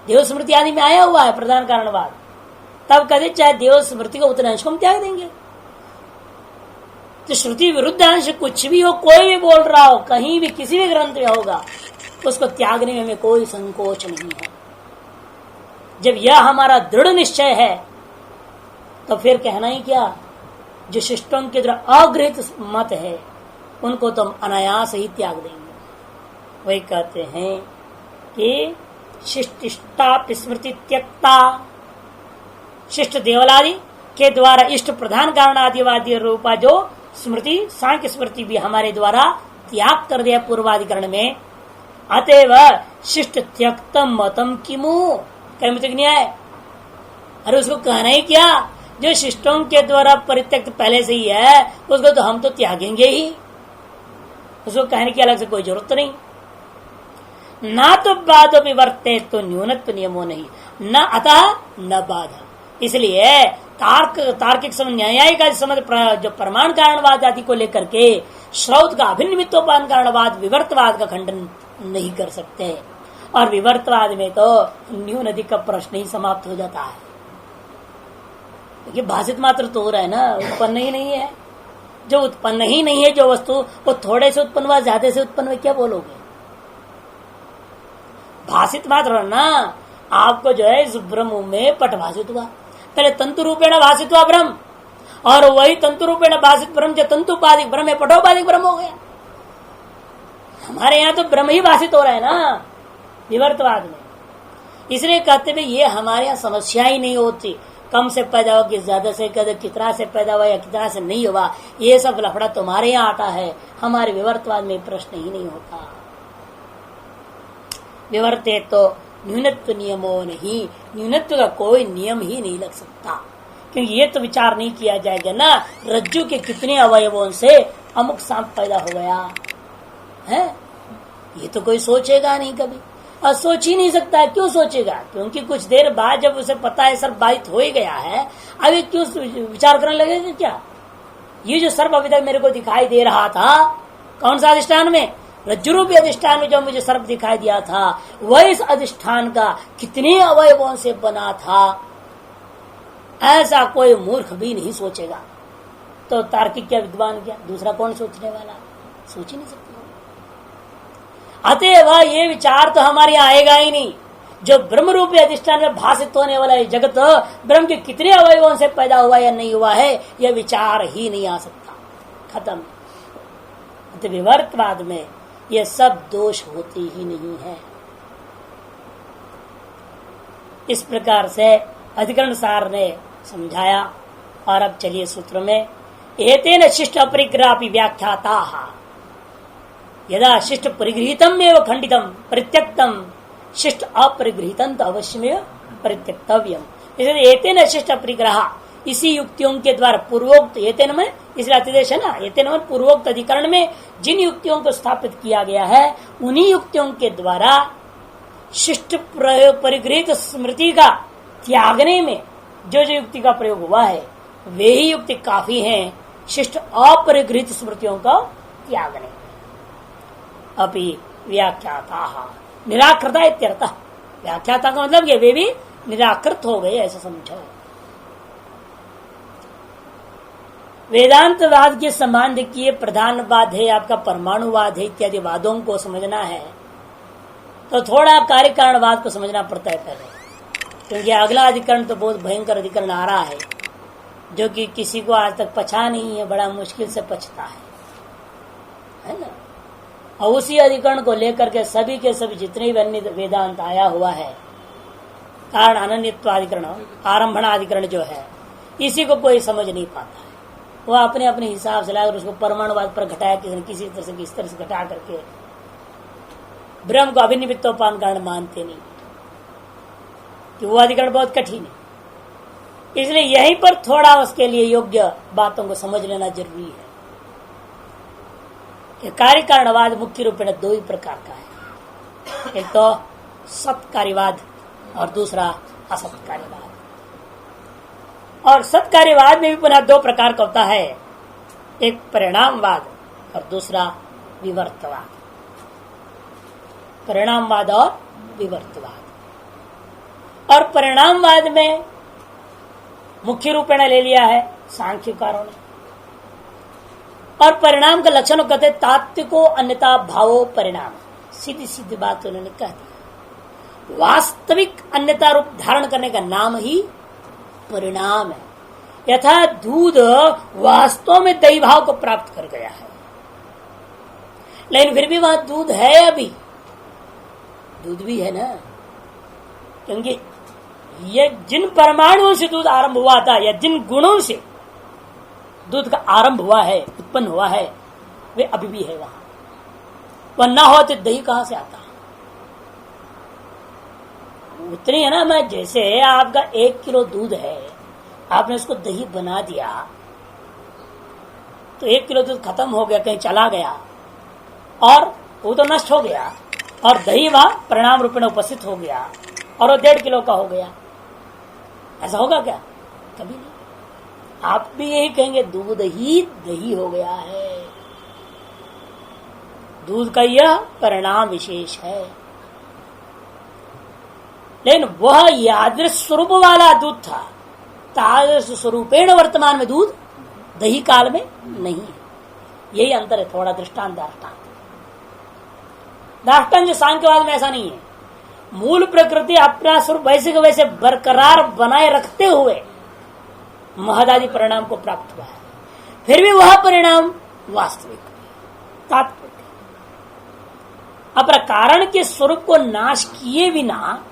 देव स्मृति आदि में आया हुआ है प्रधान कारणवाद, तब कहते चाहे देव स्मृति को उतने अंश को हम त्याग देंगे। तो श्रुति विरुद्ध अंश कुछ भी हो, कोई भी बोल रहा हो, कहीं भी किसी भी ग्रंथ में होगा, उसको त्यागने में हमें कोई संकोच नहीं है। जब यह हमारा दृढ़ निश्चय है तो फिर कहना ही क्या, जो शिष्टों के द्वारा अगृहित मत है उनको तो हम अनायास ही त्याग देंगे। वही कहते हैं कि शिष्टिष्टा स्मृति त्यक्ता, शिष्ट देवलादि के द्वारा इष्ट प्रधान कारण आदिवादी रूपा जो स्मृति सांख्य स्मृति भी हमारे द्वारा त्याग कर दिया पूर्वाधिकरण में, अतएव शिष्ट त्यक्तम मतम किमु कैमितिक न्याय। अरे उसको कहना ही क्या, जो शिष्टों के द्वारा परित्यक्त पहले से ही है उसको तो हम तो त्यागेंगे ही, उसको कहने की अलग से कोई जरूरत नहीं। ना तो बाधो विवर्ते तो न्यूनत्व नियमों नहीं, न अतः न बाधा। इसलिए तार्किक समझ, न्यायिक समझ जो प्रमाण कारणवाद आदि को लेकर के श्रौत का अभिन्निमित्तोपान कारणवाद विवर्तवाद का खंडन नहीं कर सकते, और विवर्तवाद में तो न्यून अधिक का प्रश्न ही समाप्त हो जाता है। ये भाषित मात्र तो हो रहा है ना, उत्पन्न ही नहीं है। जो उत्पन्न ही नहीं है जो वस्तु, वो थोड़े से उत्पन्न हुआ, ज्यादा से उत्पन्न हुआ, क्या बोलोगे? भाषित मात्र ना, आपको जो है इस ब्रह्म में पट भाषित हुआ, पहले तंतु रूपेण भाषित हुआ ब्रह्म, और वही तंतु रूपेण भाषित ब्रह्म जो तंतुपादिक ब्रह्म है, पटोपादिक ब्रह्म हो गया। हमारे यहाँ तो ब्रह्म ही भाषित हो रहा है ना विवर्तवाद में। इसलिए कहते हैं ये हमारे यहाँ समस्या ही नहीं होती, कम से पैदा हो कि ज्यादा से कितना से पैदा हुआ या कितना से नहीं हुआ, ये सब लफड़ा तुम्हारे यहाँ आता है, हमारे विवर्तवाद में प्रश्न ही नहीं होता। विवर्ते तो न्यूनत्व नियमों नहीं, न्यूनत्व का कोई नियम ही नहीं लग सकता, क्योंकि ये तो विचार नहीं किया जाएगा ना रज्जु के कितने अवयवों से अमुक सांप पैदा हो गया है, ये तो कोई सोचेगा नहीं कभी, और सोच ही नहीं सकता। क्यों सोचेगा? क्योंकि कुछ देर बाद जब उसे पता है सर्प बाधित हो ही गया है, अभी क्यों विचार करने लगेगा? क्या ये जो सर्प अभी तक मेरे को दिखाई दे रहा था, कौन सा अधिष्ठान में? रज्जु रूपी अधिष्ठान में जो मुझे सर्प दिखाई दिया था, वह इस अधिष्ठान का कितने अवयवों से बना था, ऐसा कोई मूर्ख भी नहीं सोचेगा। तो तार्किक क्या, विद्वान क्या, दूसरा कौन सोचने वाला? सोच ही नहीं सकता। अतएव ये विचार तो हमारे यहाँ आएगा ही नहीं। जो ब्रह्म रूपी अधिष्ठान में भाषित होने वाला है जगत, ब्रह्म के कितने अवयवों से पैदा हुआ या नहीं हुआ है, यह विचार ही नहीं आ सकता। खत्म। तो विवर्तवाद में यह सब दोष होते ही नहीं है। इस प्रकार से अधिकरण सार ने समझाया। और अब चलिए सूत्र में, एतेन शिष्ट अपरिग्रहापि व्याख्याता यदा शिष्ट परिगृहीतम एवं खंडितम परित्यक्तम शिष्ट अपरिगृहीतम तो अवश्यमेव परित्यक्तव्यम। इसलिए एतेन शिष्ट अपरिग्रह, इसी युक्तियों के द्वारा पूर्वोक्त, एतेन में इसलिए अतिदेश है ना, एतेन में पूर्वोक्त अधिकरण में जिन युक्तियों को स्थापित किया गया है, उन्हीं युक्तियों के द्वारा शिष्ट परिगृहित स्मृति का त्यागने में जो जो युक्ति का प्रयोग हुआ है, वे ही युक्ति काफी हैं शिष्ट अपरिगृहित स्मृतियों का त्यागने। अभी व्याख्याता निराकृता इत्यर्थ, व्याख्याता का मतलब ये वे भी निराकृत हो गए, ऐसा समझो। वेदांतवाद के संबंध किए प्रधानवाद है, आपका परमाणुवाद है, इत्यादि वादों को समझना है तो थोड़ा कार्य कारणवाद को समझना पड़ता है पहले, क्योंकि अगला अधिकरण तो बहुत भयंकर अधिकरण आ रहा है, जो कि किसी को आज तक पचा नहीं है, बड़ा मुश्किल से पचता है ना। और उसी अधिकरण को लेकर के सभी के सभी जितने भी अन्य वेदांत आया हुआ है, कारण अनन्यत्वाधिकरण, आरंभणाधिकरण जो है, इसी को कोई समझ नहीं पाता है। वो अपने अपने हिसाब से लाकर उसको परमाणुवाद पर घटाया किसी तरह से किस तरह से घटा करके ब्रह्म को अभिनिमित्तोपान कारण मानते नहीं कि वो अधिकरण बहुत कठिन है। इसलिए यहीं पर थोड़ा उसके लिए योग्य बातों को समझ लेना जरूरी है कि कार्य कारणवाद मुख्य रूप में दो ही प्रकार का है, एक तो सत्कार्यवाद और दूसरा असत्कार्यवाद। और सत्कार्यवाद में भी पुनः दो प्रकार का होता है, एक परिणामवाद और दूसरा विवर्तवाद। परिणामवाद और विवर्तवाद। और परिणामवाद में मुख्य रूपेण ले लिया है सांख्यकारों ने, और परिणाम का लक्षण कहते तात्विको अन्यथा भावो परिणाम। सीधी सीधी बात उन्होंने कह दी। वास्तविक अन्यथा रूप धारण करने का नाम ही परिणाम है। यथा दूध वास्तव में दही भाव को प्राप्त कर गया है, लेकिन फिर भी वहां दूध है, अभी दूध भी है ना, क्योंकि ये जिन परमाणुओं से दूध आरंभ हुआ था या जिन गुणों से दूध का आरंभ हुआ है, उत्पन्न हुआ है, वे अभी भी है वहां। वह ना हो तो दही कहां से आता? उतनी है ना। मैं जैसे आपका 1 किलो दूध है, आपने उसको दही बना दिया तो 1 किलो दूध खत्म हो गया, कहीं चला गया और वो तो नष्ट हो गया, और दही वहां परिणाम रूप में उपस्थित हो गया और वो 1.5 किलो का हो गया। ऐसा होगा क्या? कभी नहीं। आप भी यही कहेंगे दूध ही दही हो गया है। दूध का यह परिणाम विशेष है, लेकिन वह यादृश स्वरूप वाला दूध था। तादृश स्वरूपेण वर्तमान में दूध दही काल में नहीं है। यही अंतर है। थोड़ा दृष्टांत दाष्टान्त जो सांख्यवाद में ऐसा नहीं है। मूल प्रकृति अपना स्वरूप वैसे के वैसे बरकरार बनाए रखते हुए महदादि परिणाम को प्राप्त हुआ है, फिर भी वह परिणाम वास्तविक तात्विक। अपना कारण के स्वरूप को नाश किए बिना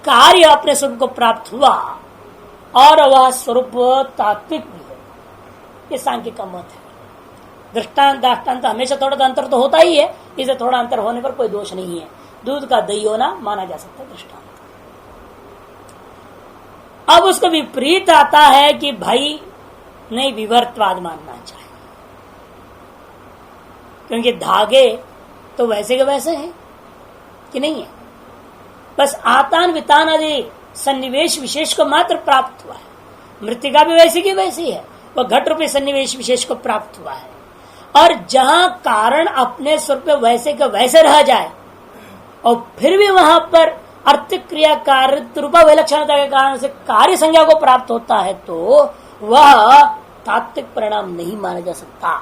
कार्य अपने स्वरूप को प्राप्त हुआ और वह स्वरूप तात्विक भी है। ये सांख्य का मत है। दृष्टांत दाष्टान्त हमेशा थोड़ा अंतर तो होता ही है, इसे थोड़ा अंतर होने पर कोई दोष नहीं है। दूध का दही होना माना जा सकता है दृष्टांत। अब उसको विपरीत आता है कि भाई नहीं, विवर्तवाद मानना चाहिए, क्योंकि धागे तो वैसे के वैसे हैं कि नहीं है, बस आतान वितान आदि सन्निवेश विशेष को मात्र प्राप्त हुआ है। मृतिका भी वैसी की वैसी है, वह घट रूपी सन्निवेश विशेष को प्राप्त हुआ है। और जहां कारण अपने स्वरूप में वैसे का वैसे रह जाए और फिर भी वहां पर अर्थ क्रिया कार्य रूपा विलक्षणता के कारण से कार्य संज्ञा को प्राप्त होता है, तो वह तात्विक परिणाम नहीं माना जा सकता।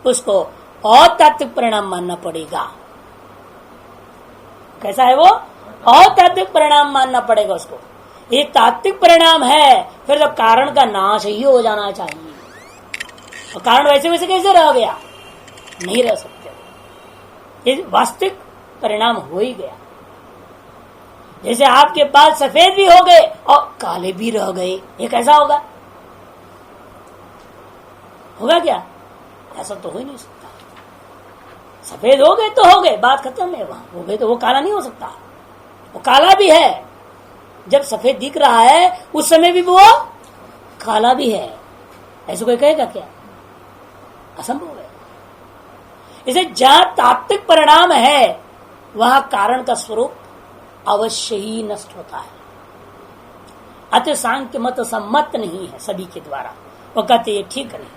उसको अतात्विक परिणाम मानना पड़ेगा। कैसा है वो? अतात्विक परिणाम मानना पड़ेगा उसको। ये तात्विक परिणाम है, फिर तो कारण का नाश ही हो जाना चाहिए। और कारण वैसे वैसे कैसे रह गया? नहीं रह सकते। ये वास्तविक परिणाम हो ही गया। जैसे आपके बाल सफेद भी हो गए और काले भी रह गए, ये कैसा होगा? होगा क्या? ऐसा तो हो ही नहीं सकता। सफेद हो गए तो हो गए, बात खत्म है। वहां हो गए तो वो काला नहीं हो सकता। वो काला भी है, जब सफेद दिख रहा है उस समय भी वो काला भी है। ऐसा कोई कहेगा क्या? असंभव है। इसे जहां तात्विक परिणाम है वहां कारण का स्वरूप अवश्य ही नष्ट होता है। अतः सांख्य मत सम्मत नहीं है सभी के द्वारा। वो कहते ये ठीक नहीं,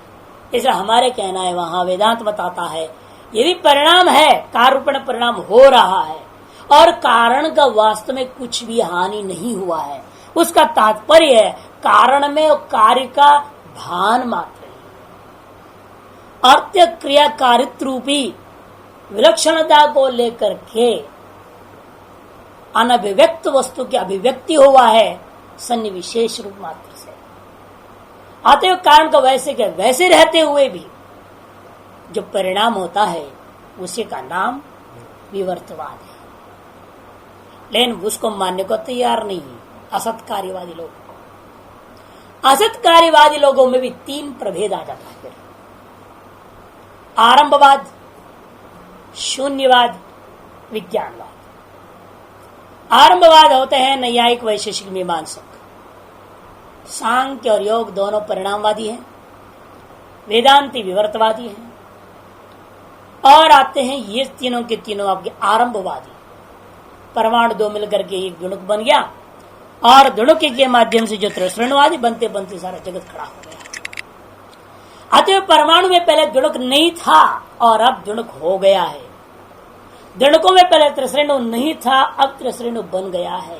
इसलिए हमारे कहना है वहां वेदांत बताता है यदि परिणाम है, कार्य परिणाम हो रहा है और कारण का वास्तव में कुछ भी हानि नहीं हुआ है, उसका तात्पर्य है कारण में कार्य का भान मात्र है। अर्थ क्रिया कारित्व रूपी विलक्षणता को लेकर के अनभिव्यक्त वस्तु की अभिव्यक्ति हुआ है सन्निविशेष रूप मात्र से। अतएव कारण का वैसे के वैसे रहते हुए भी जो परिणाम होता है उसी का नाम विवर्तवाद है। लेकिन उसको मानने को तैयार नहीं है असत कार्यवादी लोग। असत्कार्यवादी लोगों में भी तीन प्रभेद आ जाता है फिर। आरंभवाद, शून्यवाद, विज्ञानवाद। आरंभवाद होते हैं नैयायिक, वैशेषिक, मीमांसक। सांख्य और योग दोनों परिणामवादी हैं। वेदांती विवर्तवादी हैं। और आते हैं ये तीनों के तीनों आपके आरंभवादी। परमाणु दो मिलकर के एक दुणुक बन गया और दुणुक के माध्यम से जो त्रिसरणवादी बनते बनते सारा जगत खड़ा हो गया। अतः परमाणु में पहले दुणुक नहीं था और अब दुणुक हो गया है। दुणुकों में पहले त्रिसरणु नहीं था, अब त्रिसरणु बन गया है।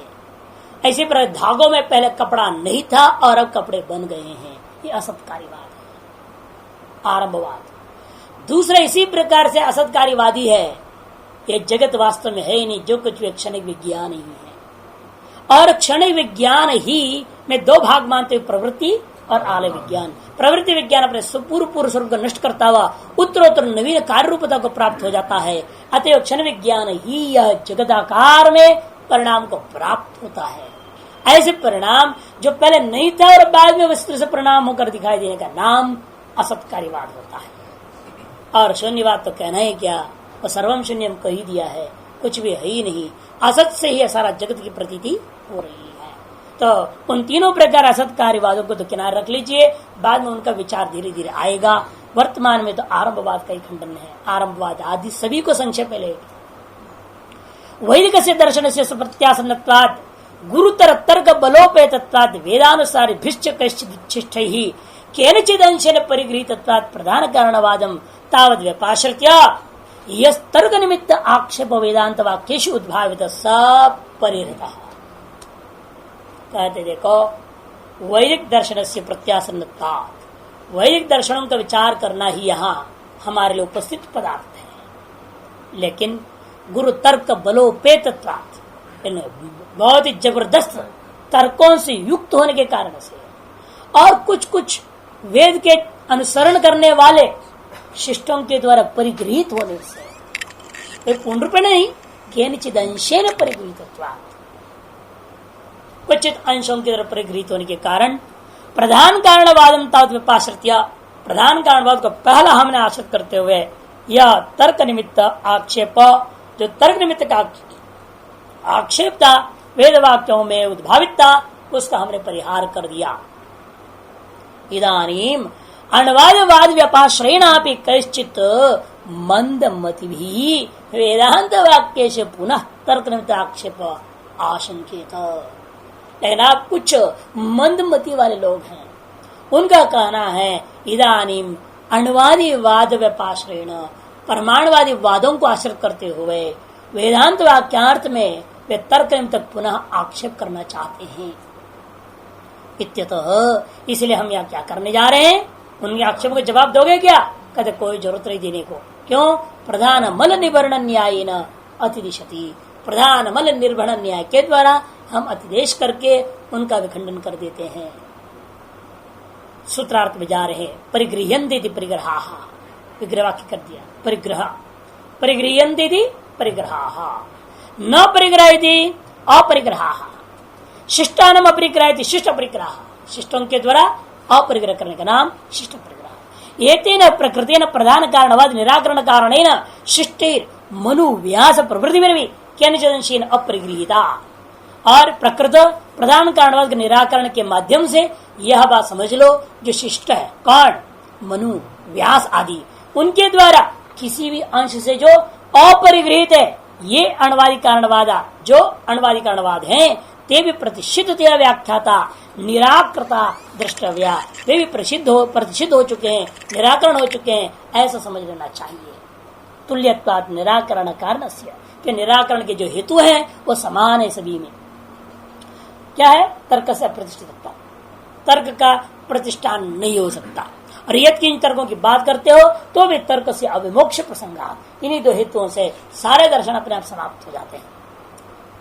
ऐसे प्रकार धागों में पहले कपड़ा नहीं था और अब कपड़े बन गए हैं। ये असत्कार्यवाद है, आरंभवाद। दूसरा इसी प्रकार से असत्कार्यवादी है, ये जगत वास्तव में है ही नहीं, जो कुछ भी क्षणिक विज्ञान ही है। और क्षणिक विज्ञान ही में दो भाग मानते हुए प्रवृत्ति और आलय विज्ञान। प्रवृत्ति विज्ञान अपने पूर्व स्वरूप को नष्ट करता हुआ उत्तरोत्तर नवीन कार्य रूपता को प्राप्त हो जाता है। अतएव क्षण विज्ञान ही यह जगदाकार में परिणाम को प्राप्त होता है। ऐसे परिणाम जो पहले नहीं था और बाद में वस्तु से परिणाम होकर दिखाई देने का नाम असत्कार्यवाद होता है। और शून्यवाद तो कहना है क्या, वो सर्वम शून्यम कह ही दिया है, कुछ भी है ही नहीं। असत से ही सारा जगत की प्रतीति हो रही है। तो उन तीनों प्रकार असत कार्यवादों को तो किनारे रख लीजिए, बाद में उनका विचार धीरे धीरे आएगा। वर्तमान में तो आरंभवाद का ही खंडन है। आरंभवाद आदि सभी को संक्षेप में लेगा। वैदिक से दर्शन से प्रत्यासन्नत्वात् गुरुतर तर्क बलोपेतत्वात् वेदानुसार भिश्च कश्चिच्छिष्ट ही केनचिद अंशेन परिगृहीतत्वात् प्रधान कारणवादम तावद् व्यपाश्रित्य यस्तर्क निमित्त आक्षेप वेदांत वाक्येषु उद्भावित सब परिहृतः। कहते देखो, वैदिक दर्शन से प्रत्यासन्नत्वात्, वैदिक दर्शनों का विचार करना ही यहाँ हमारे लिए उपस्थित पदार्थ है। लेकिन गुरु तर्क बलोपेतत्वात्, बहुत ही जबरदस्त तर्कों से युक्त होने के कारण से और कुछ कुछ वेद के अनुसरण करने वाले शिष्टों के द्वारा परिगृहित होने से, पूर्ण रूप नहीं, केनचिद अंशेन परिगृहीतत्वात्, कुछ अंशों के द्वारा परिगृहित होने के कारण प्रधान कारणवादम तावत् व्यपाश्रित्य, प्रधान कारणवाद को पहला हमने आश्रित करते हुए यह तर्क निमित्त आक्षेप, जो तर्क निमित्त का आक्षेप था, वेद वाक्यों में उद्भावित था, उसका हमने परिहार कर दिया। इदानीम अण्वादवाद व्यपाश्रयेणापि कैश्चित् मंदमति भी वेदांत वाक्य से पुनः तर्क निमित्त आक्षेप आशंकित। लेकिन आप कुछ मंदमति वाले लोग हैं, उनका कहना है इदानीम अण्वादिवाद व्यपाश्रयेण, परमाणुवादी वादों को आश्रित करते हुए वेदांत वाक्यार्थ में वे तर्क निमित्त पुनः आक्षेप करना चाहते हैं। इत्यतः इसलिए हम यहाँ क्या करने जा रहे हैं, उनके आक्षेप को जवाब दोगे क्या? कहते कोई जरूरत नहीं देने को। क्यों? प्रधान मल निभरण न्याय न अतिदिशति, प्रधान मल निर्भरण न्याय के द्वारा हम अतिदेश करके उनका विखंडन कर देते हैं। सूत्रार्थ में जा रहे हैं, परिगृह्यन्ते परिग्रहा, विग्रह वाक्य कर दिया, परिग्रह परिगृह्यन्ते परिग्रहा, न परिग्रह अपरिग्रहा, शिष्टानम अपरिग्रह शिष्ट परिग्रह, शिष्टों के द्वारा अपरिग्रह करने का नाम शिष्ट परिग्रह। एतेन प्रकृतेन प्रधान कारणवाद निराकरण कारणेन शिष्टेर मनु व्यास प्रवृत्ति में भी केनचिदंशेन अपरिगृहीता। और प्रकृत प्रधान कारणवाद के निराकरण के माध्यम से यह बात समझ लो, जो शिष्ट है कौन, मनु व्यास आदि, उनके द्वारा किसी भी अंश से जो अपरिगृहित है, ये अण्वादि कारणवादा जो अण्वादि कारणवाद हैं, ते भी प्रतिषिद्धतया व्याख्याता निराकृता द्रष्टव्या, वे भी प्रतिषिद्ध हो चुके हैं, निराकरण हो चुके हैं, ऐसा समझ लेना चाहिए। तुल्यत्वात् निराकरण कारणस्य, कि निराकरण के जो हेतु हैं वो समान है सभी में। क्या है? तर्क से प्रतिष्ठितता, तर्क का प्रतिष्ठान नहीं हो सकता। और यदि इन तर्कों की बात करते हो तो भी तर्क से अविमोक्ष प्रसंगात, इन्हीं दो हेतुओं से सारे दर्शन अपने आप समाप्त हो जाते हैं।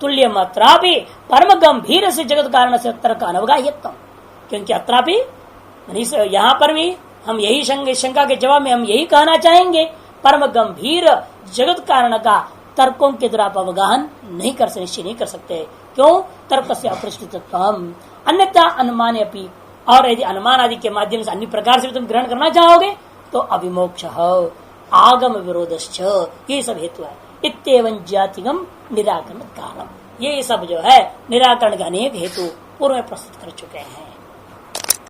तुल्य मात्रापि परम गंभीर से जगत कारण से तर्क अनवगाह्यत्वम, क्योंकि अत्रापि यहाँ पर भी हम यही शंका के जवाब में हम यही कहना चाहेंगे, परम गंभीर जगत कारण का तर्कों के द्वारा आप अवगाहन नहीं कर सकते, निश्चय नहीं कर सकते। क्यों? तर्क से अपरिष्ठितत्वम, अन्यथा अनुमान अपनी और यदि अनुमान आदि के माध्यम से अन्य प्रकार से भी तुम ग्रहण करना चाहोगे तो अभिमोक्ष आगम विरोधश्च ये सब हेतु है। इत्येवं जातिगम निराकरण कारणम, ये सब जो है निराकरण के अनेक हेतु पूर्व में प्रस्तुत कर चुके हैं।